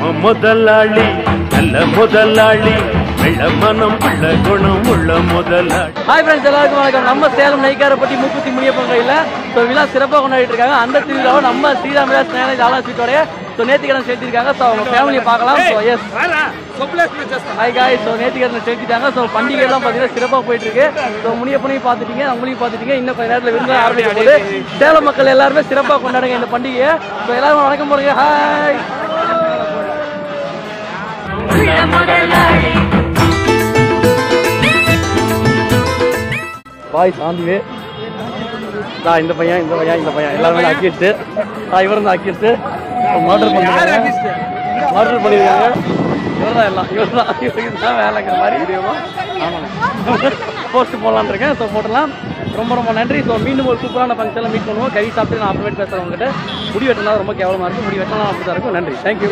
நம்ம முதலாளி நல்ல முதலாளி வெள்ள மனம் உள்ள குணம் உள்ள முதலாளி. ஹாய் ஃப்ரெண்ட்ஸ், எல்லாருக்கும் வணக்கம். நம்ம சேலம் நெய்க்காரப்பட்டி மூக்குத்தி முனியப்பன் கோயில்ல ஸோ விழா சிறப்பாக கொண்டாடிட்டு இருக்காங்க. அந்த திருவிழாவை நம்ம ஸ்ரீராம் விலாஸ் ஸ்நாக்ஸ் ஆலா ஸ்வீட்டோடைய ஸோ நேத்திக்கடன் சேர்த்திருக்காங்க. ஸோ அவங்க ஃபேமிலியை பார்க்கலாம். ஸோ எஸ் ஹாய் காய். ஸோ நேத்திக்கடன் சேர்த்திட்டாங்க. ஸோ பண்டிகைலாம் பார்த்தீங்கன்னா சிறப்பாக போயிட்டு இருக்கு. ஸோ முனியப்பனையும் பார்த்துட்டீங்க, அவங்களையும் பார்த்துட்டீங்க. இன்னும் கொஞ்ச நேரத்தில் விருந்து ஆரம்பிக்க போது சேலம் மக்கள் எல்லாருமே சிறப்பாக கொண்டாடுங்க இந்த பண்டிகையை. ஸோ எல்லாரும் வணக்கம் போடுங்க. ஹாய் பாய் சாந்திவே இந்த பையன் எல்லாருமே அக்கிட்டு இவர் தான் அக்கிட்டு மர்டர் பண்ணியிருக்காங்க. இவர் தான் வேலைங்கிற மாதிரி ஆமாங்க போஸ்ட் போடலான் இருக்கேன். ஸோ போட்டலாம். ரொம்ப நன்றி. ஸோ மீண்டும் ஒரு சூப்பரான ஃபங்க்ஷனில் மீட் பண்ணுவோம். கறி சாப்பிட்டு நான் அப்புறமேட்டு பேசுகிறேன். உங்ககிட்ட முடி வெட்டினா ரொம்ப கேவலமாக இருக்கும். முடி வெட்டினா அப்படி தான் இருக்கும். நன்றி, தேங்க்யூ.